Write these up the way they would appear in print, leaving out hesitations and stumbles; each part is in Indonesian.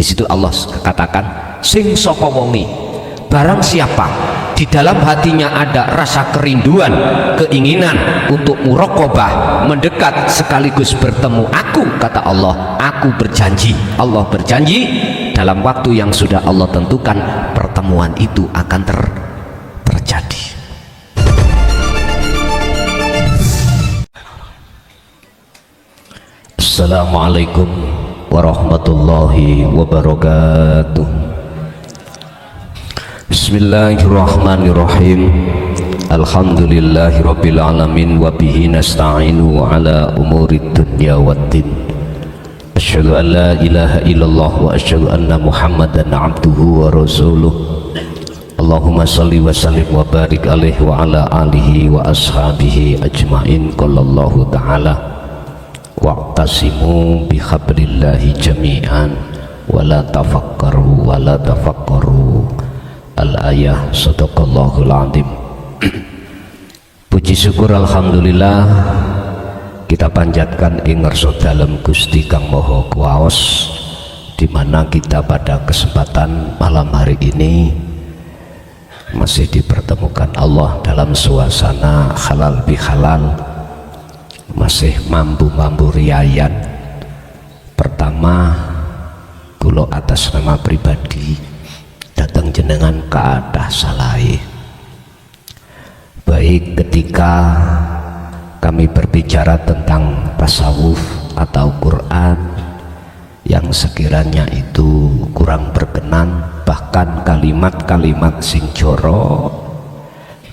Di situ Allah katakan, sing sapa wonge, barang siapa di dalam hatinya ada rasa kerinduan, keinginan untuk muraqabah, mendekat sekaligus bertemu aku, kata Allah, aku berjanji, Allah berjanji dalam waktu yang sudah Allah tentukan pertemuan itu akan terjadi. Assalamualaikum warahmatullahi wabarakatuh. Bismillahirrahmanirrahim. Alhamdulillahirabbil alamin wa bihi nasta'inu ala umurid dunya waddin. Asyhadu an la ilaha illallah wa asyhadu anna Muhammadan abduhu wa rasuluh. Allahumma shalli wa sallim wa barik alaihi wa ala alihi wa ashabihi ajmain. Qala Allah ta'ala wa'tasimu bihablillahi jami'an wa la tafakkaru al-ayah. Sadaqallahul azim. Puji syukur alhamdulillah kita panjatkan ing ngarsa dalem Gusti Kang Maha Kuwaos, di mana kita pada kesempatan malam hari ini masih dipertemukan Allah dalam suasana halal bihalal, masih mampu riayat. Pertama, kula atas nama pribadi datang jenengan kaadah salai, baik ketika kami berbicara tentang tasawuf atau Quran yang sekiranya itu kurang berkenan, bahkan kalimat-kalimat sing joro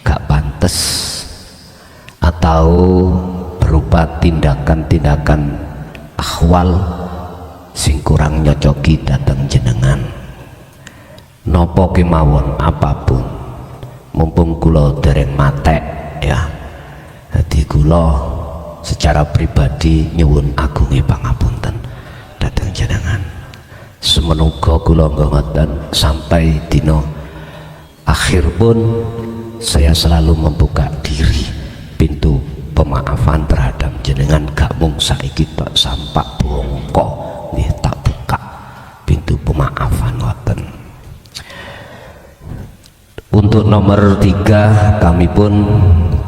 gak pantes, atau berupa tindakan-tindakan akhwal sing kurang nyocoki datang jenengan, nopo kemawon apapun, mumpung kula dereng matek ya, jadi kula secara pribadi nyuwun agungi pangapunten datang jenengan. Semenuga kula ngoten sampai dino akhir pun saya selalu membuka diri, pintu pemaafan terhadap jenengan. Gak mung saiki tok sampak bongko nggih tak buka pintu pemaafan ngoten. Untuk nomor 3, kami pun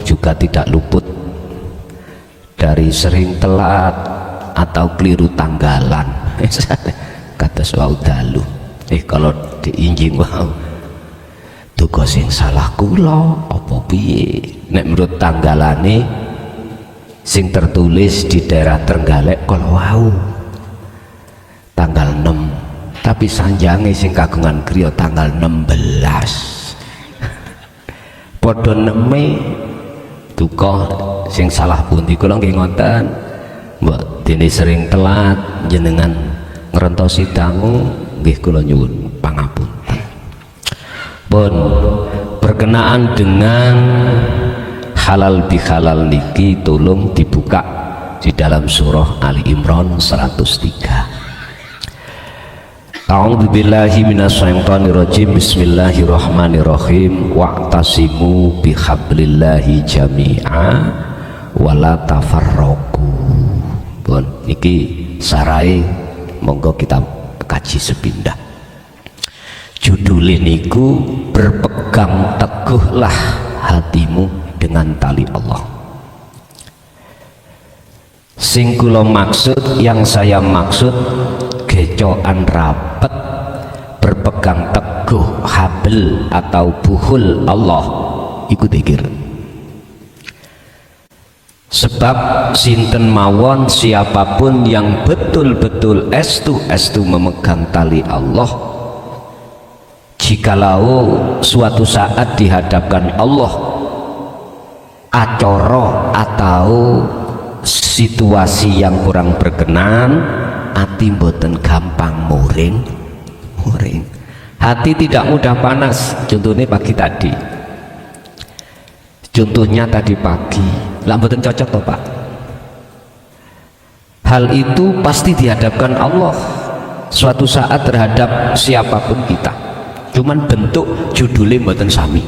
juga tidak luput dari sering telat atau keliru tanggalan. Kata wau dalu, kalau diinjing wau duga sing salah kula apa piye? Nek menurut tanggalane sing tertulis di daerah Trenggalek kalau wau tanggal 6, tapi sanjange sing kagungan kriya tanggal 16. Padha neme duka sing salah pundi kula nggih ngoten. Mbok dene sering telat jenengan ngrentosi dangu nggih kula nyuwun pangapunten. Pun berkenaan dengan halal bihalal niki tolong dibuka di dalam surah Ali Imran 103. A'udzubillahi minasyaitonirrajim. Bismillahirrahmanirrahim. Wa'tasimu bihablillahi jami'a wa la tafarraqu. Pun niki sarai monggo kita kaji sepindah. Judul niku berpegang teguhlah hatimu dengan tali Allah. Sing kula maksud, yang saya maksud gecokan rapet, berpegang teguh habl atau buhul Allah iku dikir. Sebab sinten mawon siapapun yang betul-betul estu memegang tali Allah, jikalau suatu saat dihadapkan Allah acara atau situasi yang kurang berkenan, hati mboten gampang muring. Hati tidak mudah panas. Contohnya pagi tadi, contohnya tadi pagi lah mboten cocok toh Pak. Hal itu pasti dihadapkan Allah suatu saat terhadap siapapun kita, cuman bentuk judulnya mboten sami.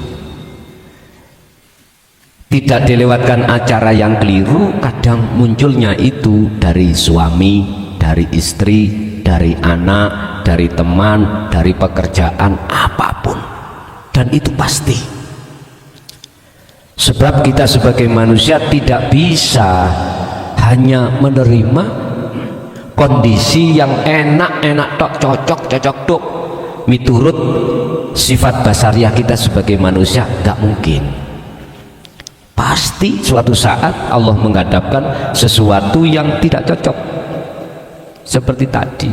Tidak dilewatkan acara yang keliru, kadang munculnya itu dari suami, dari istri, dari anak, dari teman, dari pekerjaan, apapun. Dan itu pasti. Sebab kita sebagai manusia tidak bisa hanya menerima kondisi yang enak-enak tok, cocok tok miturut sifat basariah kita sebagai manusia. Gak mungkin. Pasti suatu saat Allah menghadapkan sesuatu yang tidak cocok. Seperti tadi,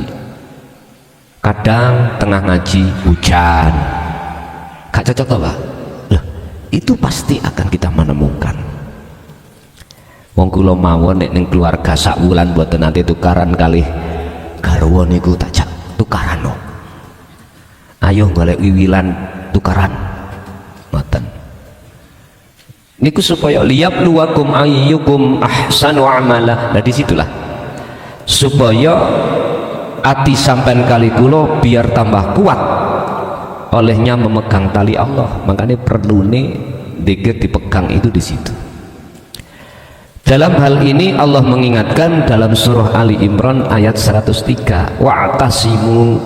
kadang tengah ngaji hujan, gak cocok toh Pak? Loh, itu pasti akan kita menemukan. Wong kula mawon nek ning keluarga sak wulan mboten nate tukaran kalih garwa niku tak jak tukaran no. Ayo golek wiwilan tukaran. Mboten. Niku supaya liyabluwakum ayyukum ahsanu amala. Nah disitulah supaya hati sampean kali kula biar tambah kuat olehnya memegang tali Allah. Makanya perlu nih zikir dipegang itu di situ. Dalam hal ini Allah mengingatkan dalam surah Ali Imran ayat 103, wa'tasimu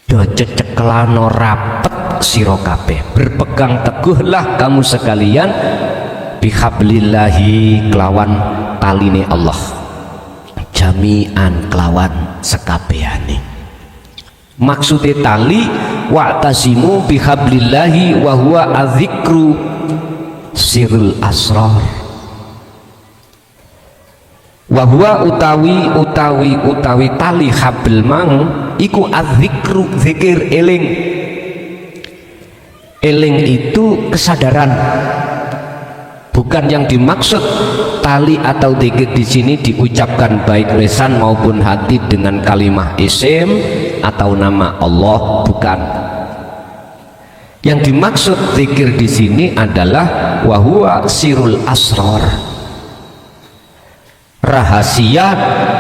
do cecekelano rapet sira kabeh, berpegang teguhlah kamu sekalian bihablillahi kelawan taline Allah, jami'an kelawan sekabehane. Maksudnya tali wa'tasimu bihablillahi wa huwa adzikru sirul asrar, wa huwa utawi tali habl mang iku adzikru zikir eling. Eling itu kesadaran. Bukan yang dimaksud tali atau zikir di sini diucapkan baik lisan maupun hati dengan kalimah isim atau nama Allah, bukan. Yang dimaksud zikir di sini adalah wahwa sirul asrar, rahasia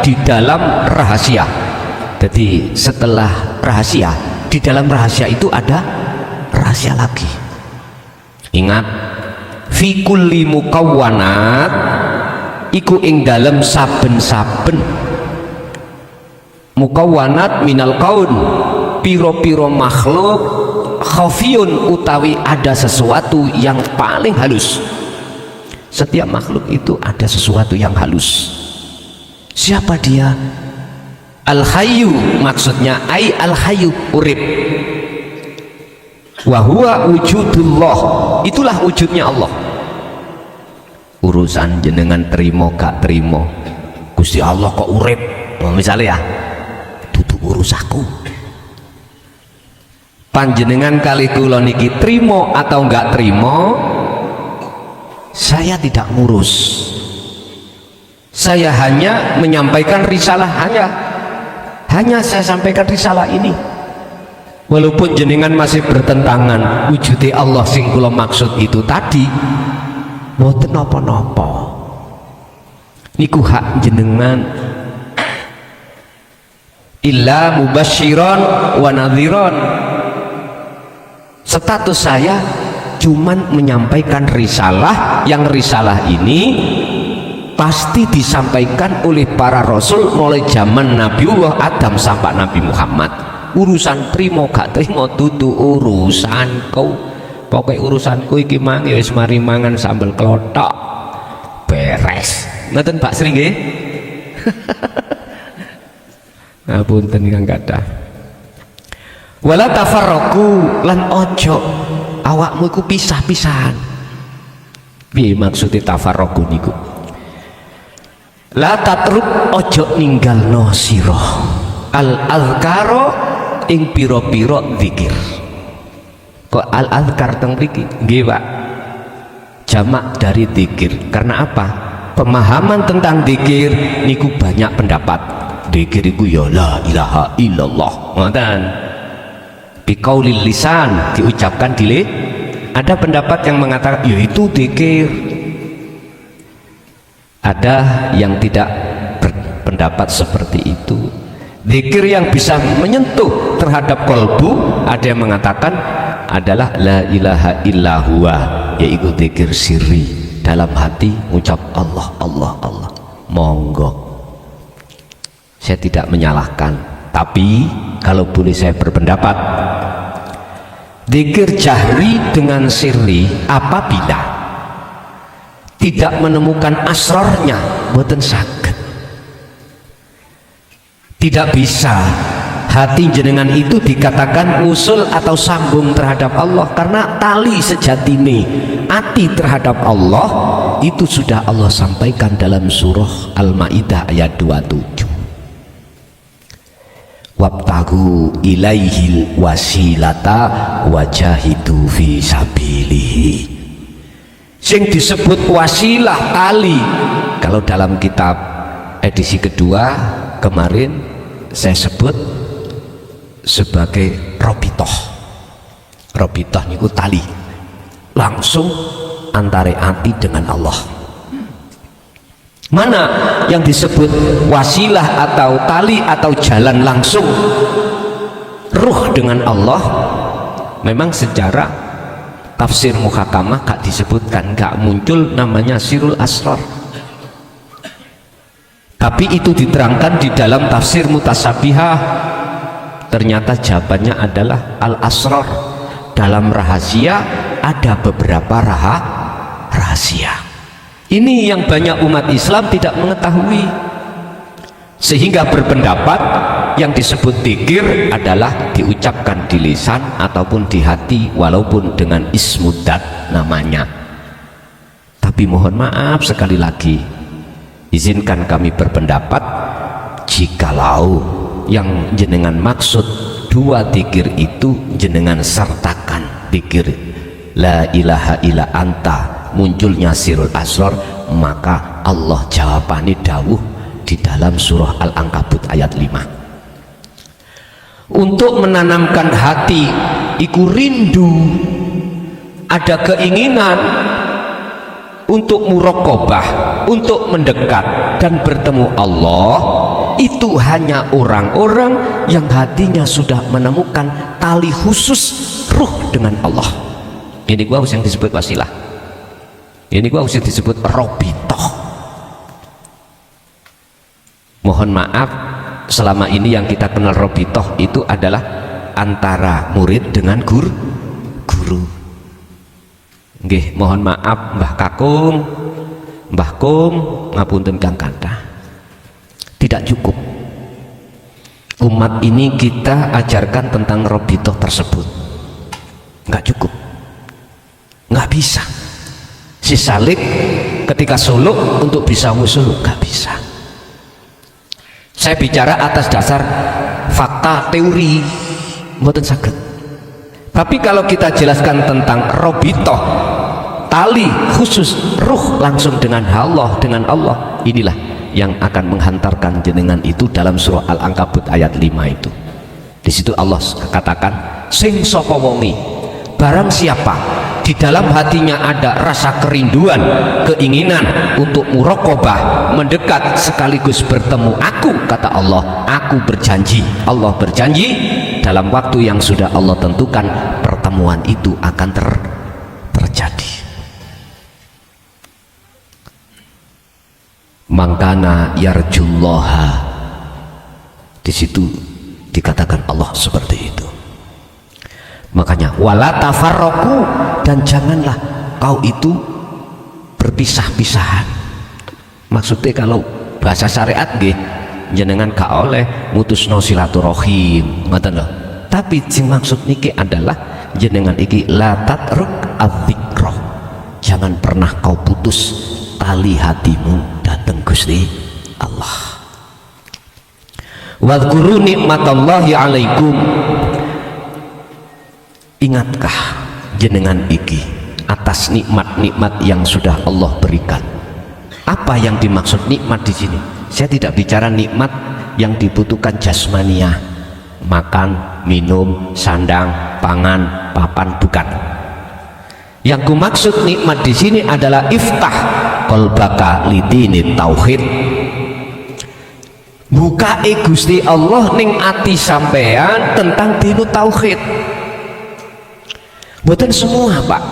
di dalam rahasia. Jadi setelah rahasia, di dalam rahasia itu ada rahasia lagi. Ingat, fi kulli mukawwanat iku ing dalam saben-saben mukawwanat minal kaun, piro-piro makhluk khafiyun utawi ada sesuatu yang paling halus. Setiap makhluk itu ada sesuatu yang halus. Siapa dia? Al-hayyu, maksudnya ai al-hayyu, urip. Wa huwa wujudullah, itulah wujudnya Allah. Urusan jenengan terima gak terima, Gusti Allah kok urip, misalnya ya, dudu urusaku. Panjenengan kali kula niki trimo atau enggak trimo, saya tidak ngurus. Saya hanya menyampaikan risalah, hanya saya sampaikan risalah ini. Walaupun jenengan masih bertentangan wujudi Allah sing kula maksud itu tadi, mboten napa-napa. Niku hak jenengan. Illa mubasyiran wa nadhiran. Status saya cuman menyampaikan risalah, yang risalah ini pasti disampaikan oleh para rasul mulai zaman Nabiullah Adam sampai Nabi Muhammad. Urusan trimo gak trimo dudu urusanku. Pokoknya urusanku iki mang ya wis mari mangan sambel klothok beres. Ngoten Pak Sri nggih. Ngapunten ingkang kathah. Wala tafarraqu, lan ojo awakmu iku pisah-pisahan. Piye maksudnya tafarraqu niku? La tatruk, ojo ninggalno sira al azkaro ing pira-pira zikir. Kok al azkar teng mriki? Nggih Pak, jamak dari zikir. Karena apa? Pemahaman tentang zikir niku banyak pendapat. Zikir iku ya la ilaha illallah, ngoten. Biqaulil lisan, diucapkan di ada pendapat yang mengatakan yaitu zikir. Ada yang tidak berpendapat seperti itu. Zikir yang bisa menyentuh terhadap kolbu, ada yang mengatakan adalah la ilaha illahuwa, yaitu zikir sirri, dalam hati ucap Allah Allah Allah. Monggo saya tidak menyalahkan, tapi kalau boleh saya berpendapat, dzikir jahri dengan sirri apabila tidak menemukan asrornya boten saged. Tidak bisa hati jenengan itu dikatakan usul atau sambung terhadap Allah, karena tali sejatine hati terhadap Allah itu sudah Allah sampaikan dalam surah Al-Maidah ayat 27. Wabtagu ilaihil wasilata wajahidu fi sabilihi. Sing disebut wasilah tali, kalau dalam kitab edisi kedua kemarin saya sebut sebagai robitoh. Robitoh niku tali langsung antara hati dengan Allah. Mana yang disebut wasilah atau tali atau jalan langsung ruh dengan Allah? Memang secara tafsir muhakamah gak disebutkan, gak muncul namanya sirul asrar, tapi itu diterangkan di dalam tafsir mutasabihah. Ternyata jawabannya adalah al-asrar. Dalam rahasia ada beberapa rahasia. Ini yang banyak umat Islam tidak mengetahui, sehingga berpendapat yang disebut dzikir adalah diucapkan di lisan ataupun di hati, walaupun dengan ismudat namanya. Tapi mohon maaf sekali lagi, izinkan kami berpendapat, jikalau yang jenengan maksud dua dzikir itu jenengan sertakan dzikir la ilaha illa anta, munculnya sirul asrar, maka Allah jawabani dawuh di dalam surah Al-Ankabut ayat 5. Untuk menanamkan hati iku rindu, ada keinginan untuk muraqabah, untuk mendekat dan bertemu Allah, itu hanya orang-orang yang hatinya sudah menemukan tali khusus ruh dengan Allah. Ini gua yang disebut wasilah, ini gua yang disebut robitoh. Mohon maaf, selama ini yang kita kenal robitoh itu adalah antara murid dengan guru. Nggih, mohon maaf Mbah Kakung, Mbah Kum, ngapunten Kang Kata, tidak cukup. Umat ini kita ajarkan tentang robitoh tersebut, nggak cukup, nggak bisa. Si Salik ketika suluk untuk bisa wusul nggak bisa. Saya bicara atas dasar fakta teori, mboten saged. Tapi kalau kita jelaskan tentang robitoh, tali khusus ruh langsung dengan Allah, inilah yang akan menghantarkan jenengan itu dalam surah Al-Ankabut ayat 5 itu. Di situ Allah katakan, sing sapa wonge, barang siapa di dalam hatinya ada rasa kerinduan, keinginan untuk muraqabah, mendekat sekaligus bertemu aku, kata Allah, aku berjanji, Allah berjanji dalam waktu yang sudah Allah tentukan pertemuan itu akan terjadi. Mangkana yarjullaha, di situ dikatakan Allah seperti itu. Makanya wala tafarraqu, dan janganlah kau itu berpisah-pisahan. Maksudnya kalau bahasa syariat nggih, jenengan gak oleh mutusno silaturahim, ngoten lho. Tapi sing maksud niki adalah jenengan iki la tatruk adzikra, jangan pernah kau putus tali hatimu datang Gusti Allah. Wadhkuru nikmatallahi alaikum, ingatkah jenengan iki atas nikmat-nikmat yang sudah Allah berikan. Apa yang dimaksud nikmat di sini? Saya tidak bicara nikmat yang dibutuhkan jasmaniah, makan, minum, sandang, pangan, papan, bukan. Yang ku maksud nikmat di sini adalah iftah qalbaka lidini tauhid. Buka Gusti Allah ning ati sampean tentang dinu tauhid. Bukan semua Pak.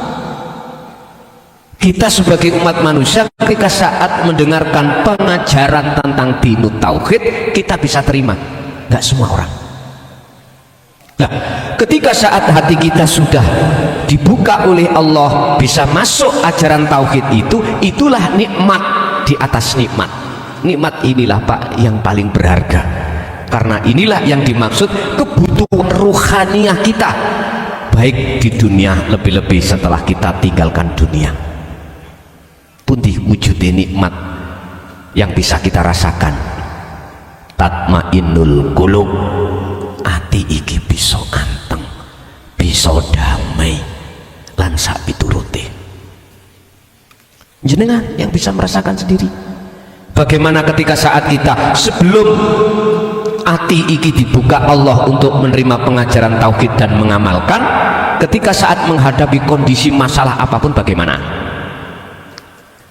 Kita sebagai umat manusia ketika saat mendengarkan pengajaran tentang dinut tauhid, kita bisa terima. Nggak semua orang. Nah, ketika saat hati kita sudah dibuka oleh Allah, bisa masuk ajaran tauhid itu, itulah nikmat di atas nikmat. Nikmat inilah Pak yang paling berharga, karena inilah yang dimaksud kebutuhan ruhaniyah kita, baik di dunia, lebih-lebih setelah kita tinggalkan dunia. Pundi wujudnya nikmat yang bisa kita rasakan. Tatmainnul qulub, ati iki bisa anteng, bisa damai lan sak piturute. Jenengan yang bisa merasakan sendiri bagaimana ketika saat kita sebelum ati iki dibuka Allah untuk menerima pengajaran tauhid dan mengamalkan, ketika saat menghadapi kondisi masalah apapun bagaimana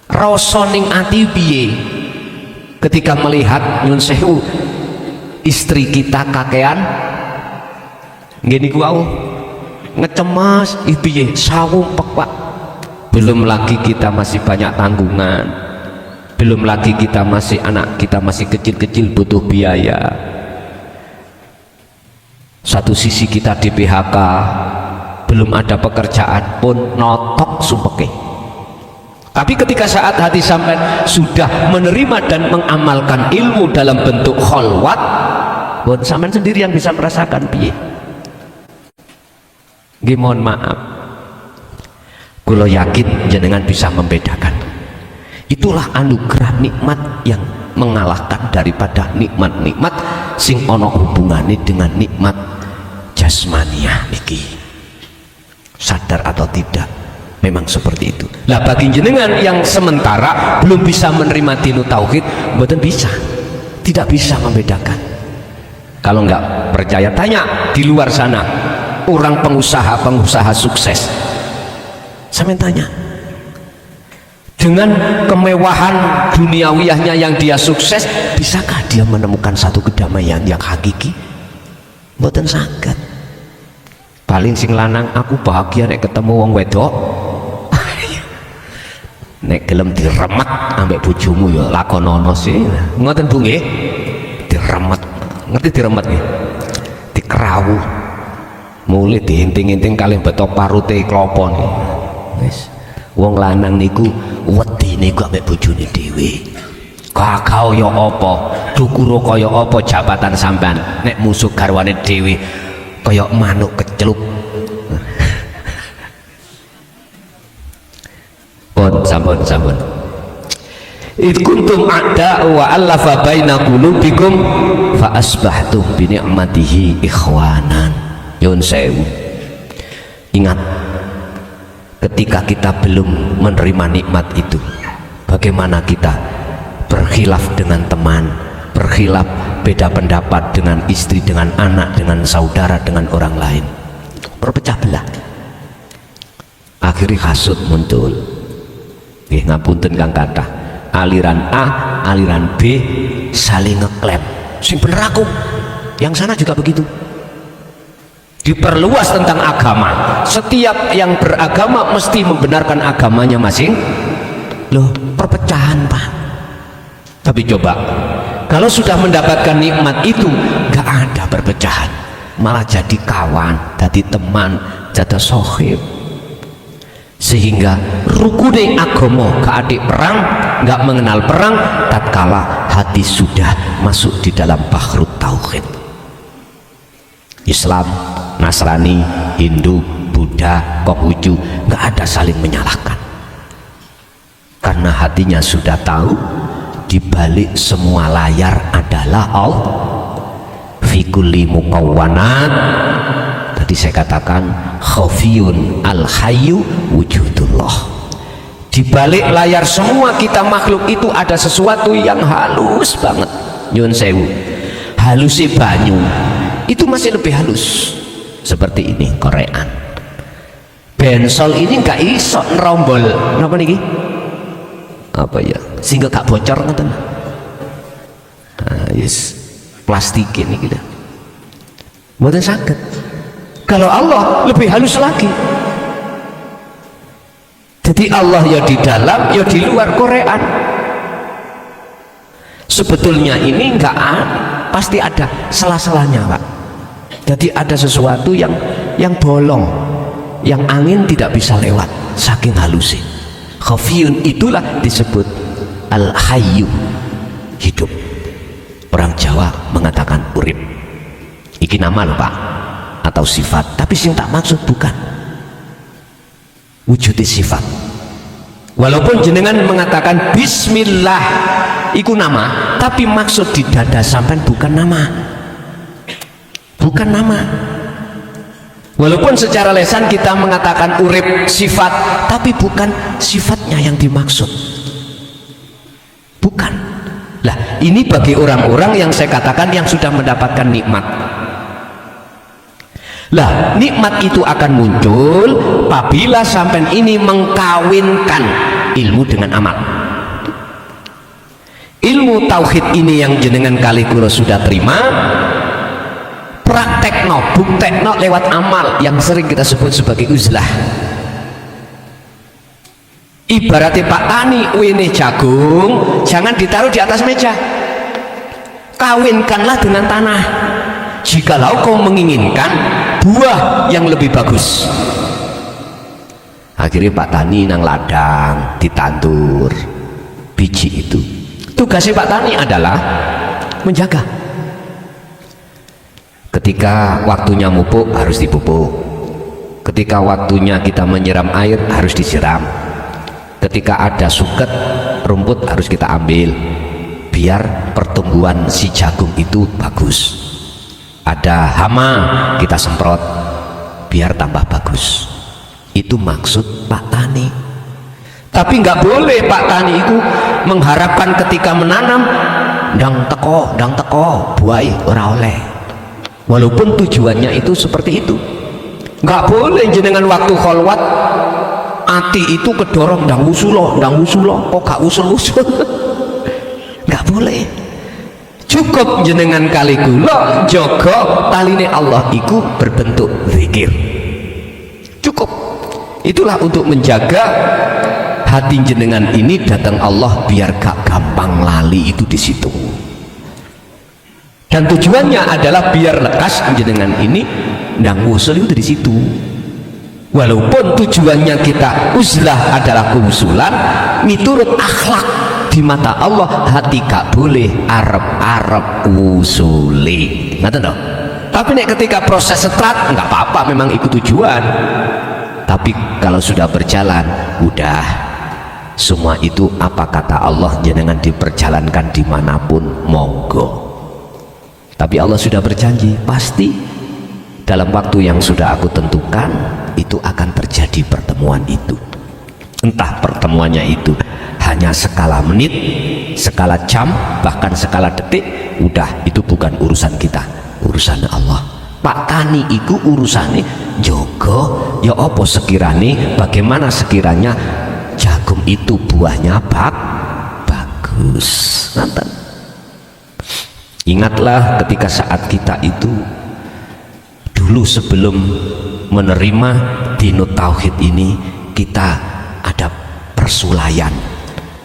rasa ning ati piye ketika melihat nyun sewu istri kita kakean ngene ku wau ngecemas piye sawumpek Pak. Belum lagi kita masih banyak tanggungan, belum lagi kita masih anak kita masih kecil-kecil butuh biaya. Satu sisi kita di PHK, belum ada pekerjaan pun notok sumpeke. Tapi ketika saat hati sampai sudah menerima dan mengamalkan ilmu dalam bentuk kholwat, buat sampean sendiri yang bisa merasakan piye. Nggih mohon maaf, kula yakin jenengan bisa membedakan. Itulah anugerah nikmat yang mengalahkan daripada nikmat-nikmat sing ono hubungannya dengan nikmat jasmaniah niki. Sadar atau tidak, memang seperti itu. Lah bagi jenengan yang sementara belum bisa menerima dinu tauhid, mboten bisa, tidak bisa membedakan. Kalau nggak percaya tanya di luar sana orang pengusaha sukses, sampean tanya, dengan kemewahan duniawiyahnya yang dia sukses, bisakah dia menemukan satu kedamaian yang hakiki? Mboten saged. Paling sing lanang aku bahagia nek ketemu wong wedok, nek gelem diremet ambek bojomu ya lakonono sih. Ngoten Bu nggih? Diremet. Ngerti diremet nggih? Dikerawu. Mulai diinting-inting kalih betok parute klopo niki. Wis. Wong lanang niku wedine kok ambek bojone dhewe. Kakao ya apa? Dukuro kaya apa jabatan sampean? Nek musuh garwane dhewe kaya manuk kecelup. Sampun. Id kuntum a'da wa allafa baina qulubikum fa asbahtum bi ni'matihi ikhwanan. Nyun sewu. Ingat, ketika kita belum menerima nikmat itu, bagaimana kita berkhilaf dengan teman, berkhilaf beda pendapat dengan istri, dengan anak, dengan saudara, dengan orang lain, berpecah belah, akhirnya hasud muncul. Ngapunten kang kathah, aliran A, aliran B saling ngeklaim sing bener aku, yang sana juga begitu. Diperluas tentang agama, setiap yang beragama mesti membenarkan agamanya masing. Loh, perpecahan Pak. Tapi coba kalau sudah mendapatkan nikmat itu, gak ada perpecahan, malah jadi kawan, jadi teman, jadi sohib. Sehingga rukune agama keadik perang, nggak mengenal perang tatkala hati sudah masuk di dalam bahrut tauhid. Islam, Nasrani, Hindu, Buddha, Konghucu, nggak ada saling menyalahkan, karena hatinya sudah tahu di balik semua layar adalah Allah. Fi kulli mukawwanat, tadi saya katakan khafiyun al-hayyu wujudullah. Di balik layar semua kita makhluk itu ada sesuatu yang halus banget. Nyun sewu, halusi banyu itu masih lebih halus. Seperti ini korean. Bensol ini nggak iso nerombol. Kenapa nih? Apa ya? Sehingga gak bocor ngoten. Nah, yes, plastik ini gitu. Mboten saged. Kalau Allah lebih halus lagi. Jadi Allah ya di dalam ya di luar Quran. Sebetulnya ini enggak pasti ada sela-selanya, Pak. Jadi ada sesuatu yang bolong, yang angin tidak bisa lewat saking halusnya. Khafiyun itulah disebut al-hayyu, hidup. Orang Jawa mengatakan urip. Iki nama loh, Pak, atau sifat, tapi sing tak maksud bukan wujud sifat. Walaupun jenengan mengatakan bismillah iku nama, tapi maksud di dada sampean bukan nama, bukan nama. Walaupun secara lesan kita mengatakan urip sifat, tapi bukan sifatnya yang dimaksud, bukan. Lah ini bagi orang-orang yang saya katakan yang sudah mendapatkan nikmat. Lah nikmat itu akan muncul apabila sampean ini mengkawinkan ilmu dengan amal. Ilmu tauhid ini yang jenengan kali kula sudah terima, praktekno, buktekno lewat amal yang sering kita sebut sebagai uzlah. Ibaratnya Pak Tani wene jagung jangan ditaruh di atas meja, kawinkanlah dengan tanah. Jikalau kau menginginkan buah yang lebih bagus. Akhirnya Pak Tani nang ladang ditandur biji itu. Tugasnya Pak Tani adalah menjaga. Ketika waktunya mupuk harus dipupuk, ketika waktunya kita menyiram air harus disiram, ketika ada suket rumput harus kita ambil biar pertumbuhan si jagung itu bagus. Ada hama kita semprot biar tambah bagus. Itu maksud Pak Tani. Tapi nggak boleh Pak Tani itu mengharapkan ketika menanam dang teko buai ora oleh. Walaupun tujuannya itu seperti itu, nggak boleh jenengan waktu kholwat ati itu kedorong dang usulo kok gak usul nggak boleh. Cukup jenengan kali kula jaga taline Allah iku berbentuk zikir, cukup. Itulah untuk menjaga hati jenengan ini datang Allah biar gak gampang lali itu di situ. Dan tujuannya adalah biar lekas jenengan ini ndang usul itu di situ. Walaupun tujuannya kita uzlah adalah keusulan, miturut akhlak di mata Allah hati gak boleh arep-arep usuli. Ngerti toh? Tapi nek ketika proses setrat nggak apa-apa, memang ikut tujuan. Tapi kalau sudah berjalan, udah semua itu apa kata Allah jenengan diperjalankan dimanapun monggo. Tapi Allah sudah berjanji pasti dalam waktu yang sudah aku tentukan itu akan terjadi pertemuan itu. Entah pertemuannya itu hanya skala menit, skala jam, bahkan skala detik, udah itu bukan urusan kita, urusan Allah. Pak Tani itu urusannya jogo ya apa sekiranya, bagaimana sekiranya jagung itu buahnya bagus. Nanti ingatlah ketika saat kita itu dulu sebelum menerima dinut tauhid ini, kita ada persulayan,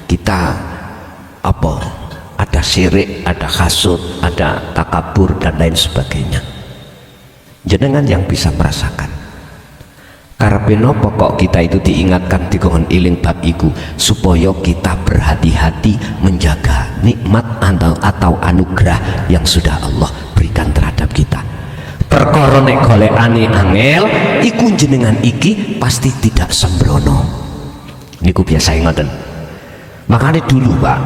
kita apa, ada syirik, ada hasud, ada takabur dan lain sebagainya. Jenengan yang bisa merasakan karepe napa kok kita itu diingatkan dikon iling bab iku supaya kita berhati-hati menjaga nikmat atau anugerah yang sudah Allah berikan terhadap kita. Perkara nek golekane angel iku jenengan iki pasti tidak sembrono. Niku biasa ngoten. Makanya dulu Pak,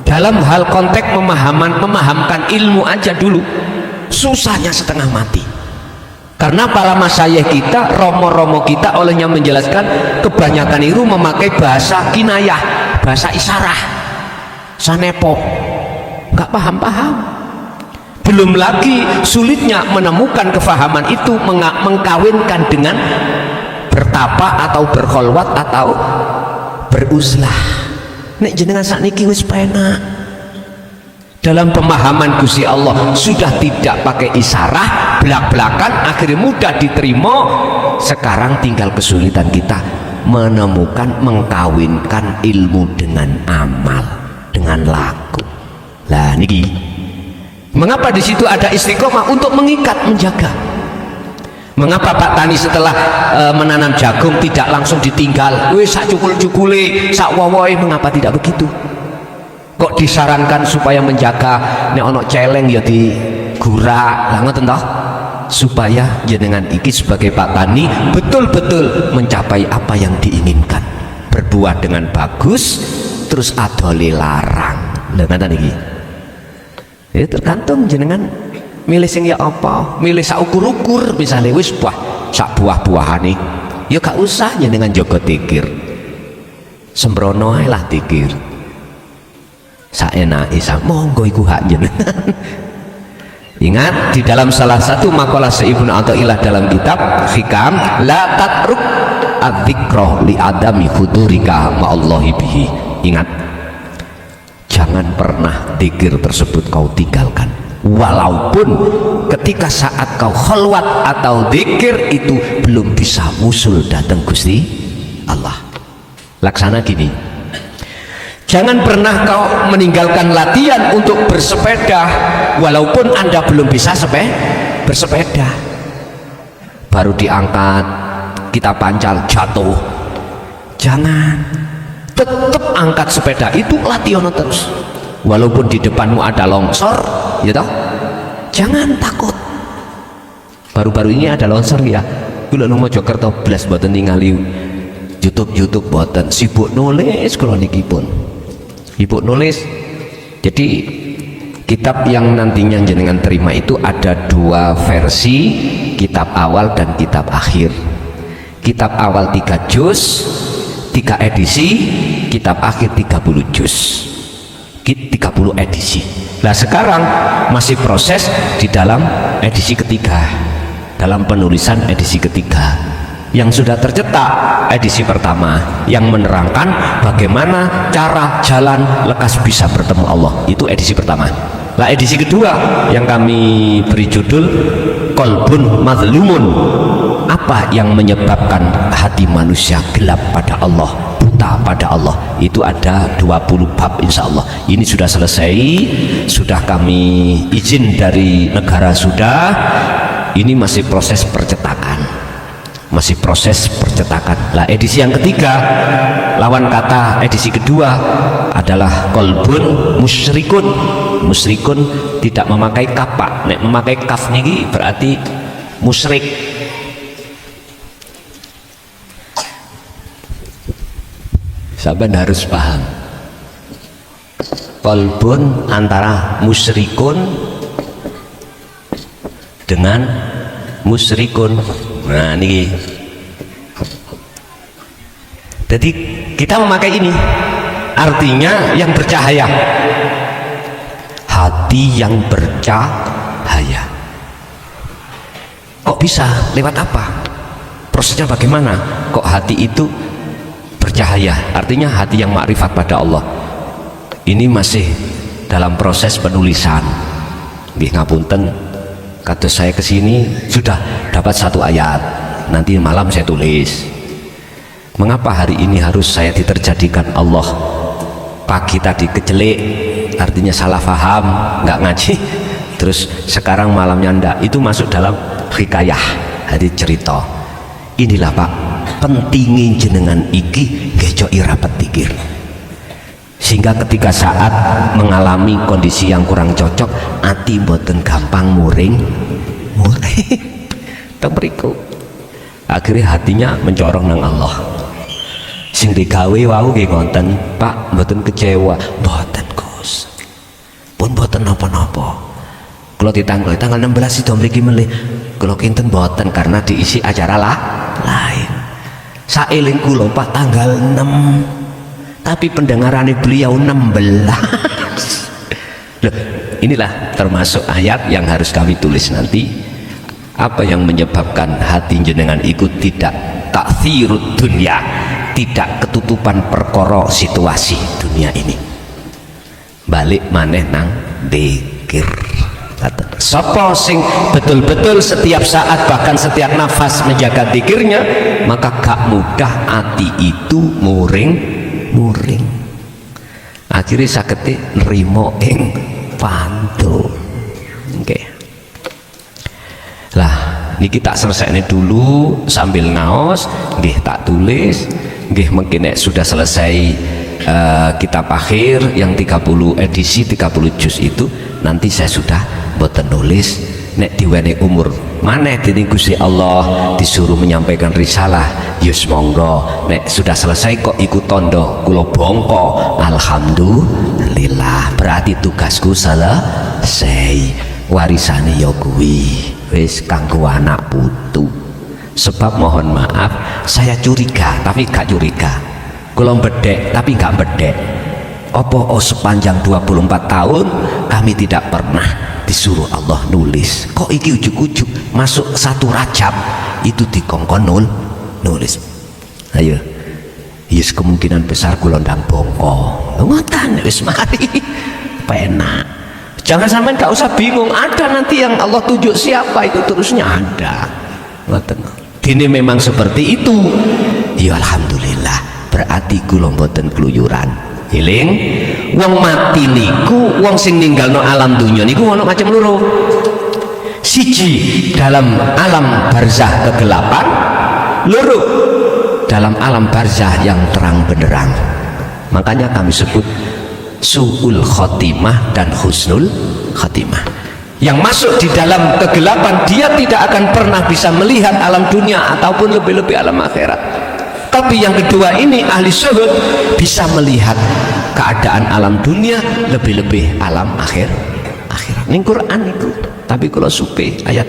dalam hal konteks memahamkan ilmu aja dulu susahnya setengah mati. Karena para masyayikh kita, romo-romo kita olehnya menjelaskan kebanyakan itu memakai bahasa kinayah, bahasa isyarah, sanepo, nggak paham-paham. Belum lagi sulitnya menemukan kefahaman itu mengkawinkan dengan bertapa atau berkholwat atau beruzlah. Nek jenengan sakniki wis penak. Dalam pemahaman Gusti Allah sudah tidak pakai isyarah, belak-belakan, akhirnya mudah diterima. Sekarang tinggal kesulitan kita menemukan mengkawinkan ilmu dengan amal, dengan laku. Lah niki mengapa di situ ada istiqomah untuk mengikat, menjaga. Mengapa Pak Tani setelah menanam jagung tidak langsung ditinggal, wis sak cukul-cukule, sak wowoe, mengapa tidak begitu? Kok disarankan supaya menjaga nek ono celeng ya digurak, lah ngoten toh? Supaya jenengan iki sebagai Pak Tani betul-betul mencapai apa yang diinginkan, berbuat dengan bagus, terus adole larang. Lha ngoten iki. Ya tergantung jenengan milih sing ya apa, milih sak ukur-ukur, misalnya wis sak buah-buahane ya gak usah jenengan jaga tikir, sembrono ae lah tikir, saenake monggo iku hak jenengan. Ingat di dalam salah satu makalah Ibnu Athaillah dalam kitab Hikam, la tatruk adzikra li adami hudurika ma'allahi bihi. Ingat, jangan pernah zikir tersebut kau tinggalkan, walaupun ketika saat kau khalwat atau zikir itu belum bisa musul datang Gusti Allah. Laksana gini, jangan pernah kau meninggalkan latihan untuk bersepeda walaupun Anda belum bisa bersepeda. Baru diangkat, kita pancal, jatuh. Jangan, tetap angkat sepeda itu latihan terus. Walaupun di depanmu ada longsor, ya toh? Jangan takut. Baru-baru ini ada longsor ya. Kula nang Mojokerto blas mboten ningali YouTube mboten, sibuk nulis kula niki pun. Ibu nulis. Jadi kitab yang nantinya jenengan terima itu ada dua versi, kitab awal dan kitab akhir. Kitab awal 3 juz, 3 edisi, kitab akhir 30 juz, 30 edisi. Nah sekarang masih proses di dalam edisi ketiga, dalam penulisan edisi ketiga. Yang sudah tercetak edisi pertama yang menerangkan bagaimana cara jalan lekas bisa bertemu Allah, itu edisi pertama. Nah edisi kedua yang kami beri judul Qalbun Mazlumun, apa yang menyebabkan hati manusia gelap pada Allah, buta pada Allah, itu ada 20 bab insya Allah. Ini sudah selesai, sudah kami izin dari negara sudah, ini masih proses percetakan. Masih proses percetakan. Lah edisi yang ketiga, lawan kata edisi kedua adalah Qalbun Musyrikun. Musyrikun tidak memakai kaf, Pak. Nek memakai kaf niki berarti musyrik. Sahabat harus paham. Qalbun antara musyrikun dengan musyrikun. Nah ini, jadi kita memakai ini, artinya yang bercahaya, hati yang bercahaya. Kok bisa? Lewat apa? Prosesnya bagaimana? Kok hati itu bercahaya? Artinya hati yang makrifat pada Allah. Ini masih dalam proses penulisan. Nggih ngapunten. Kados saya kesini sudah dapat 1 ayat, nanti malam saya tulis. Mengapa hari ini harus saya diterjadikan Allah? Pagi tadi kejelik, artinya salah faham, nggak ngaji, terus sekarang malamnya ndak, itu masuk dalam hikayah, hari cerita. Inilah Pak, pentingin jenengan iki gejoki rapet pikir, sehingga ketika saat mengalami kondisi yang kurang cocok, hati mboten gampang muring temeriku. Akhirnya hatinya mencorong nang Allah. Sing digawe wau nggih ngoten, Pak, mboten kecewa, mboten Gus, pun mboten napa-napa. Kalau tanggal 16 itu mriki melih, kalau kinten mboten karena diisi acara lain. Saeling kula Pak tanggal 6, tapi pendengarannya beliau 16. Loh, inilah termasuk ayat yang harus kami tulis nanti. Apa yang menyebabkan hati jenengan ikut tidak ta'thirud dunia, tidak ketutupan perkara situasi dunia ini, balik maneh nang dzikir. Sapa sing betul-betul setiap saat bahkan setiap nafas menjaga zikirnya, maka gak mudah hati itu muring. Akhirnya saketi nerimo ing pantun. Oke. Lah niki tak selesai dulu sambil naos, nggih tak tulis, nggih mungkin sudah selesai kitab akhir yang 30 edisi 30 juz itu nanti saya sudah boten nulis nek diwene umur maneh dening Gusti Allah disuruh menyampaikan risalah yus monggo, nek sudah selesai kok ikut tondo kula bongko alhamdulillah, berarti tugasku selesai, warisane ya kuwi wis kanggo anak putu. Sebab mohon maaf saya curiga tapi gak curiga, kula bedek tapi gak bedek. Apa sepanjang 24 tahun kami tidak pernah disuruh Allah nulis, kok iki ujuk-ujuk masuk 1 Rajab itu dikongkon nulis. Ayo yes, kemungkinan besar kula ndang bongko ngoten wis mari penak. Jangan sampai gak usah bingung, ada nanti yang Allah tunjuk siapa itu terusnya ada ngoten. Dene memang seperti itu ya alhamdulillah, berarti kula mboten kluyuran. Eling, wong mati niku, wong sing ninggalno alam dunya niku ono macam loro. Siji dalam alam barzah kegelapan, loro dalam alam barzah yang terang benderang. Makanya kami sebut su'ul khotimah dan husnul khotimah. Yang masuk di dalam kegelapan, dia tidak akan pernah bisa melihat alam dunia ataupun lebih-lebih alam akhirat. Tapi yang kedua ini ahli syuhud bisa melihat keadaan alam dunia, lebih-lebih alam akhirat. Ini Quran itu. Tapi kalau supe ayat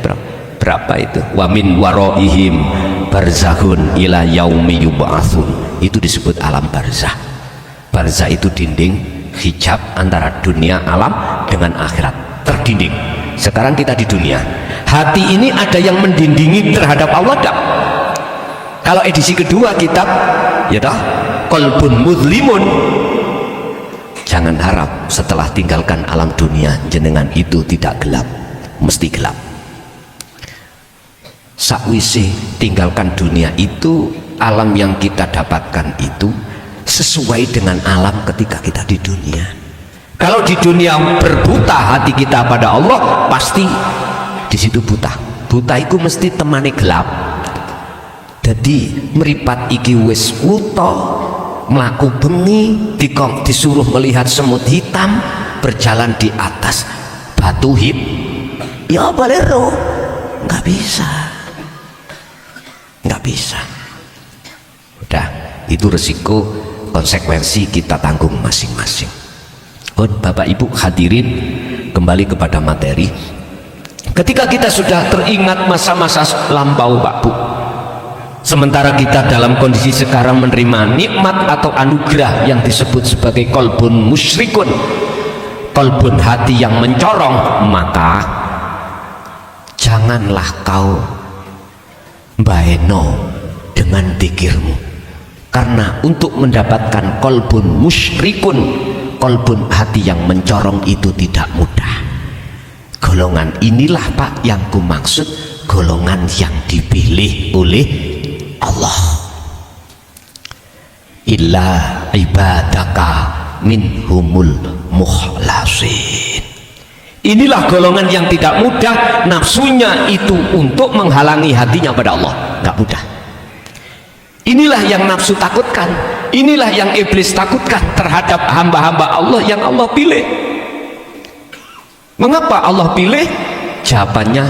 berapa itu? Wa min waraihim barzakhun ila yaumi yub'atsun. Itu disebut alam barzah. Barzah itu dinding hijab antara dunia alam dengan akhirat, terdinding. Sekarang kita di dunia. Hati ini ada yang mendindingi terhadap Allah tak? Kalau edisi kedua kitab ya toh Qalbun Mudlimun, jangan harap setelah tinggalkan alam dunia jenengan itu tidak gelap, mesti gelap. Sakwise tinggalkan dunia itu, alam yang kita dapatkan itu sesuai dengan alam ketika kita di dunia. Kalau di dunia berbuta hati kita pada Allah, pasti di situ buta. Buta itu mesti temani gelap. Jadi meripat iki wis wuta, mlaku bengi disuruh melihat semut hitam berjalan di atas batu hip, ya balero nggak bisa. Udah, itu resiko konsekuensi kita tanggung masing-masing. Bapak Ibu hadirin, kembali kepada materi. Ketika kita sudah teringat masa-masa lampau Pak Bu, sementara kita dalam kondisi sekarang menerima nikmat atau anugerah yang disebut sebagai kolbun musyrikun, kolbun hati yang mencorong, maka janganlah kau baeno dengan pikirmu, karena untuk mendapatkan kolbun musyrikun, kolbun hati yang mencorong itu tidak mudah. Golongan inilah Pak yang ku maksud, golongan yang dipilih oleh Allah. Illa ibadaka minhumul mukhlasin. Inilah golongan yang tidak mudah, nafsunya itu untuk menghalangi hatinya pada Allah, nggak mudah. Inilah yang nafsu takutkan, inilah yang iblis takutkan terhadap hamba-hamba Allah yang Allah pilih. Mengapa Allah pilih? Jawabannya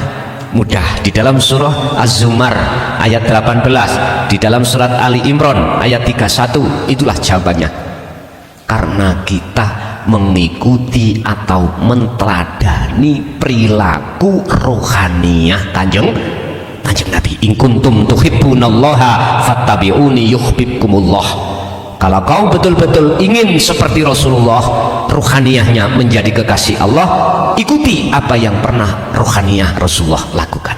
mudah, di dalam surah Az-Zumar ayat 18, di dalam surat Ali Imran ayat 31, itulah jawabannya. Karena kita mengikuti atau menteladani perilaku rohaniyah kanjeng Nabi. In kuntum tuhibbunallaha fattabi'uni yuhibbukumullah. Kalau kau betul-betul ingin seperti Rasulullah, rohaniyahnya menjadi kekasih Allah, ikuti apa yang pernah rohaniyah Rasulullah lakukan.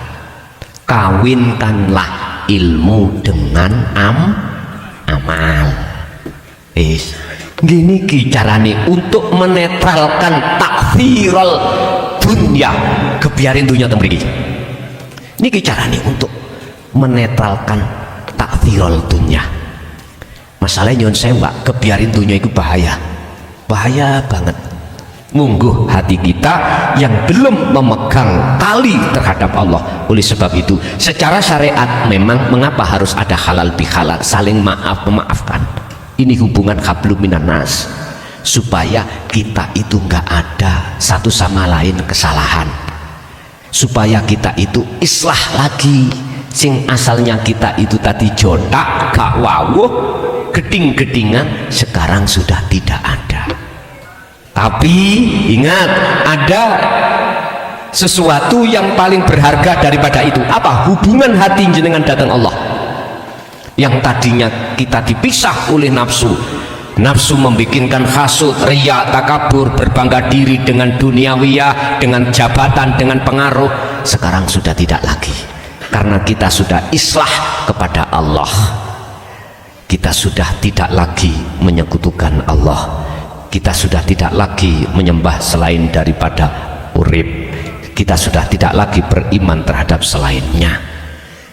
Kawinkanlah ilmu dengan amal. Gini carane untuk menetralkan takfirul dunya, kebiarin dunya tembriki. Niki carane untuk menetralkan takfirul dunya. Masalahnya nyon sewa kebiarin dunia itu bahaya banget. Mungguh hati kita yang belum memegang tali terhadap Allah. Oleh sebab itu secara syariat memang mengapa harus ada halal bihalal, saling memaafkan. Ini hubungan hablum minan nas, supaya kita itu nggak ada satu sama lain kesalahan, supaya kita itu islah lagi. Sing asalnya kita itu tadi jodak gak wawuh geding-gedingan, sekarang sudah tidak ada. Tapi ingat, ada sesuatu yang paling berharga daripada itu. Apa? Hubungan hati jenengan datang Allah. Yang tadinya kita dipisah oleh nafsu membikinkan hasud, riya, takabur, berbangga diri dengan duniawiyah, dengan jabatan, dengan pengaruh, sekarang sudah tidak lagi, karena kita sudah islah kepada Allah. Kita sudah tidak lagi menyekutukan Allah, kita sudah tidak lagi menyembah selain daripada urib, kita sudah tidak lagi beriman terhadap selainnya.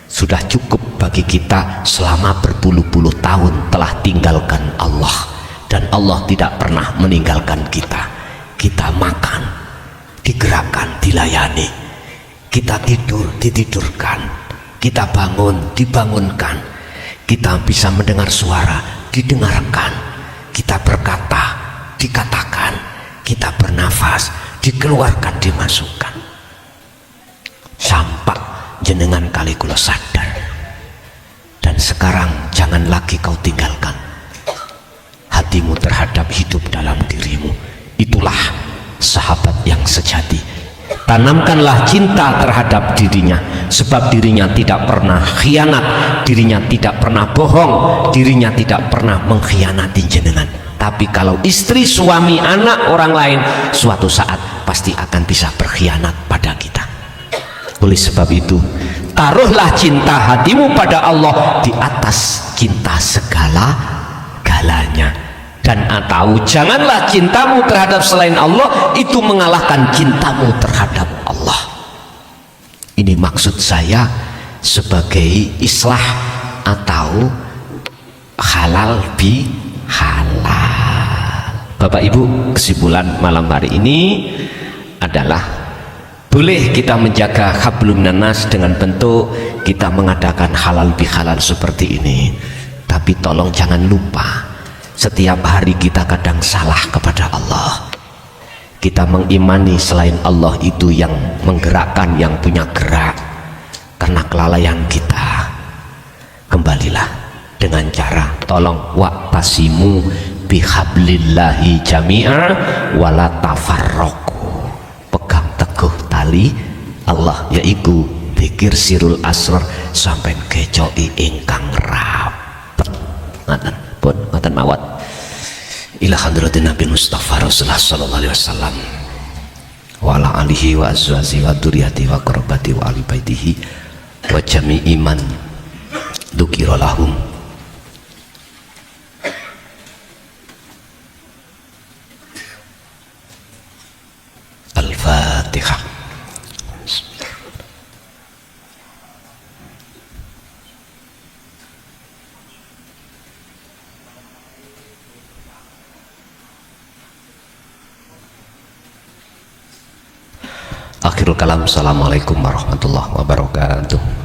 Sudah cukup bagi kita selama berpuluh-puluh tahun telah tinggalkan Allah, dan Allah tidak pernah meninggalkan kita. Kita makan, digerakkan, dilayani, kita tidur, ditidurkan, kita bangun, dibangunkan, kita bisa mendengar suara, didengarkan, kita berkata, dikatakan, kita bernafas, dikeluarkan, dimasukkan. Sampai jenengan kali kula sadar, dan sekarang jangan lagi kau tinggalkan hatimu terhadap hidup dalam dirimu. Itulah sahabat yang sejati. Tanamkanlah cinta terhadap dirinya, sebab dirinya tidak pernah khianat, dirinya tidak pernah bohong, dirinya tidak pernah mengkhianati jenengan. Tapi kalau istri, suami, anak orang lain, suatu saat pasti akan bisa berkhianat pada kita. Oleh sebab itu, taruhlah cinta hatimu pada Allah di atas cinta segala-galanya. Dan atau janganlah cintamu terhadap selain Allah itu mengalahkan cintamu terhadap Allah. Ini maksud saya sebagai islah atau halal bi halal. Bapak Ibu, kesimpulan malam hari ini adalah boleh kita menjaga hablum minan nas dengan bentuk kita mengadakan halal bi halal seperti ini. Tapi tolong jangan lupa, setiap hari kita kadang salah kepada Allah. Kita mengimani selain Allah itu yang menggerakkan, yang punya gerak. Karena kelalaian kita, kembalilah dengan cara tolong wa'tasimu bihablillahi jami'a wala tafarraqu. Pegang teguh tali Allah, yaitu pikir sirul asrar sampai kecoi ingkang rapet. Ngoten mawat ila hadratin Nabi Mustafa Rasulullah sallallahu alaihi wasallam wa ala alihi wa azwajihi wa dzurriyyati wa qurabati wa ali baitihi wa jami'i man dzukira lahum. Al-Fatihah. Akhirul kalam. Assalamualaikum warahmatullahi wabarakatuh.